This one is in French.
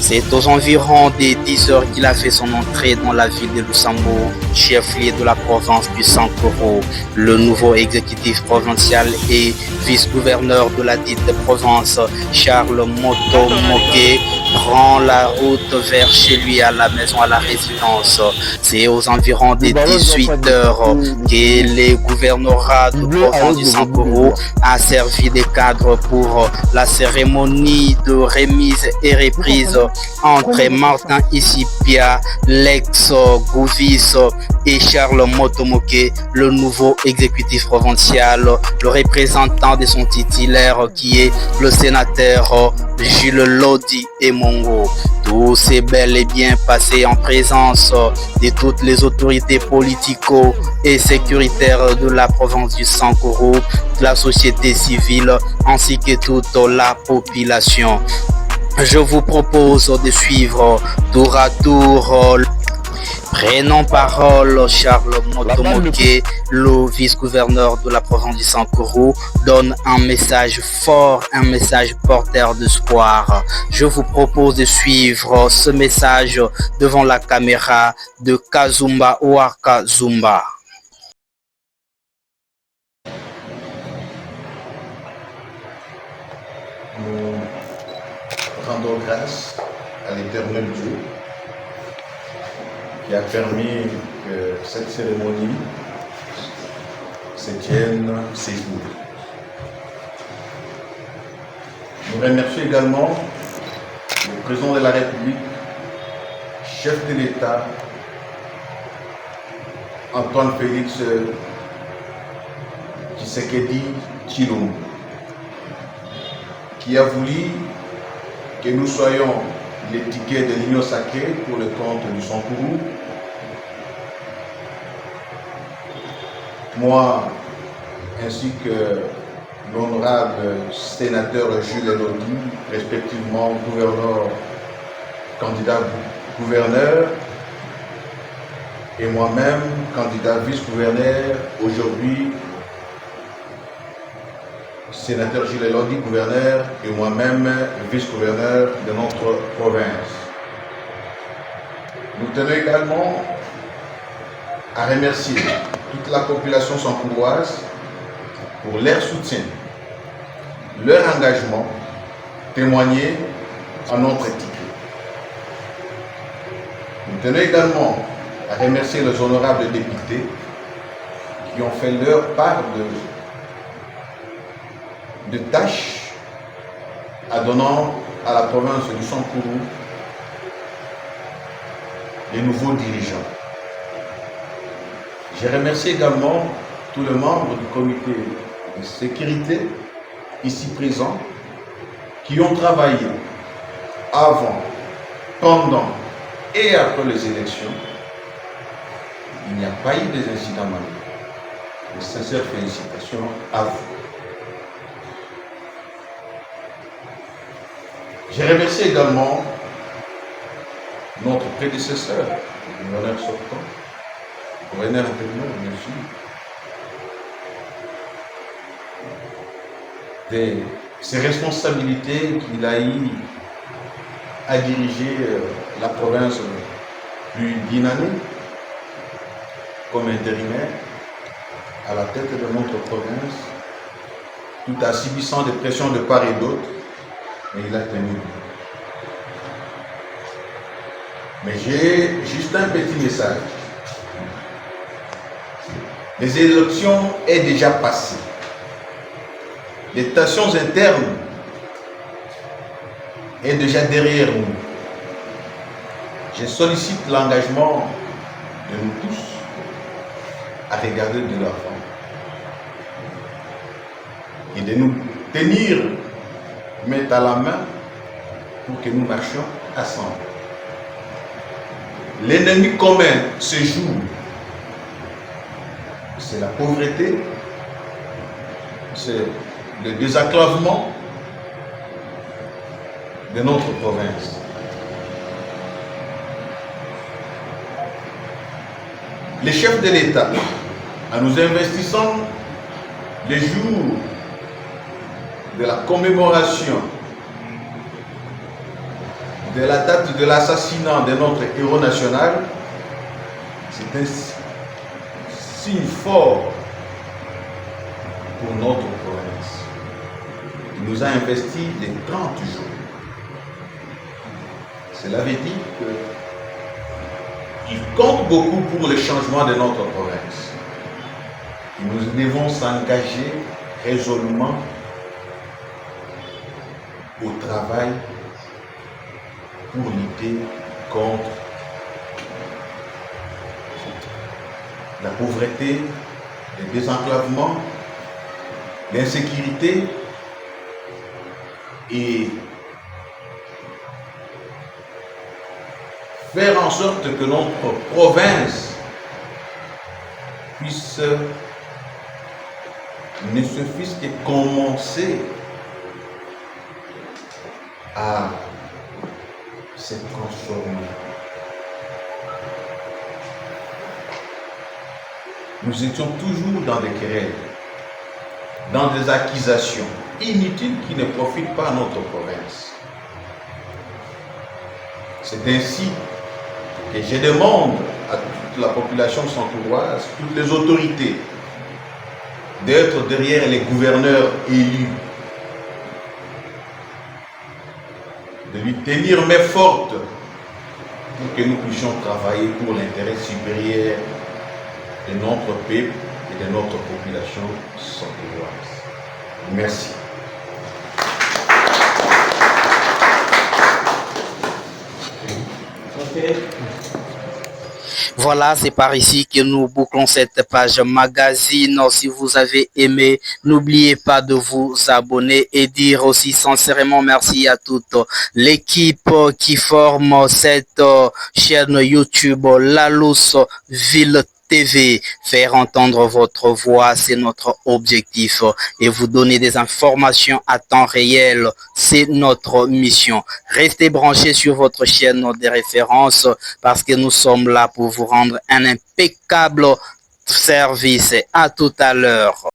C'est aux environs des 10 heures qu'il a fait son entrée dans la ville de Lusambourg, chef-lieu de la province du Sankoro. Le nouveau exécutif provincial et vice-gouverneur de la dite province, Charles Motomoke, prend la route vers chez lui à la maison, à la résidence. C'est aux environs des 18 heures que le gouvernorat de province du Sankoro a servi des cadres pour la cérémonie de remise et reprise entre Martin Issipia, l'ex-Gouvis, et Charles Motomoke, le nouveau exécutif provincial, le représentant de son titulaire qui est le sénateur Jules Lodi Emongo. Tout s'est bel et bien passé en présence de toutes les autorités politico et sécuritaires de la province du Sankoro, de la société civile ainsi que toute la population. Je vous propose de suivre tour à tour. Prenons parole, Charles Motomoke, le vice-gouverneur de la province du Sankoro, donne un message fort, un message porteur d'espoir. Je vous propose de suivre ce message devant la caméra de Kazumba Ouaka Zumba. Nous rendons grâce à l'Éternel Dieu qui a permis que cette cérémonie se tienne ces jours. Nous remercions également le président de la République, chef de l'État, Antoine Félix Tshisekedi Tshilombo, qui a voulu que nous soyons les tickets de l'Union sacrée pour le compte du Sankoro. Moi, ainsi que l'honorable sénateur Jules Lodi, respectivement gouverneur, candidat gouverneur, et moi-même, candidat vice-gouverneur, aujourd'hui sénateur Jules Lodi, gouverneur, et moi-même, vice-gouverneur de notre province. Nous tenons également à remercier toute la population sankoroise pour leur soutien, leur engagement témoigné en notre ticket. Nous tenons également à remercier les honorables députés qui ont fait leur part de tâches à donnant à la province du Sankoro les nouveaux dirigeants. Je remercie également tous les membres du comité de sécurité ici présents qui ont travaillé avant, pendant et après les élections. Il n'y a pas eu des incidents malheureux. De sincères félicitations à vous. Je remercie également notre prédécesseur, le gouverneur sortant, le gouverneur intérieur, bien sûr, de ses responsabilités qu'il a eu à diriger la province plus d'une année comme intérimaire à la tête de notre province, tout en subissant des pressions de part et d'autre. Mais il a tenu. Mais j'ai juste un petit message. Les élections sont déjà passées. Les tensions internes sont déjà derrière nous. Je sollicite l'engagement de nous tous à regarder de l'avant et de nous tenir main à la main pour que nous marchions ensemble. L'ennemi commun ce jour, c'est la pauvreté, c'est le désenclavement de notre province. Les chefs de l'État, en nous investissant les jours de la commémoration de la date de l'assassinat de notre héros national, c'est un signe fort pour notre province. Il nous a investi les 30 jours. Cela veut dire qu'il compte beaucoup pour le changement de notre province. Et nous devons s'engager résolument au travail pour lutter contre la pauvreté, le désenclavement, l'insécurité et faire en sorte que notre province puisse ne se fût-ce que commencer à se transformer. Nous étions toujours dans des querelles, dans des accusations inutiles qui ne profitent pas à notre province. C'est ainsi que je demande à toute la population santouroise, toutes les autorités, d'être derrière les gouverneurs élus, de lui tenir main forte pour que nous puissions travailler pour l'intérêt supérieur de notre peuple et de notre population santouroise. Merci. Voilà, c'est par ici que nous bouclons cette page magazine. Si vous avez aimé, n'oubliez pas de vous abonner et dire aussi sincèrement merci à toute l'équipe qui forme cette chaîne YouTube Lalousse Ville TV. Faire entendre votre voix, c'est notre objectif, et vous donner des informations à temps réel, c'est notre mission. Restez branchés sur votre chaîne de référence parce que nous sommes là pour vous rendre un impeccable service. À tout à l'heure.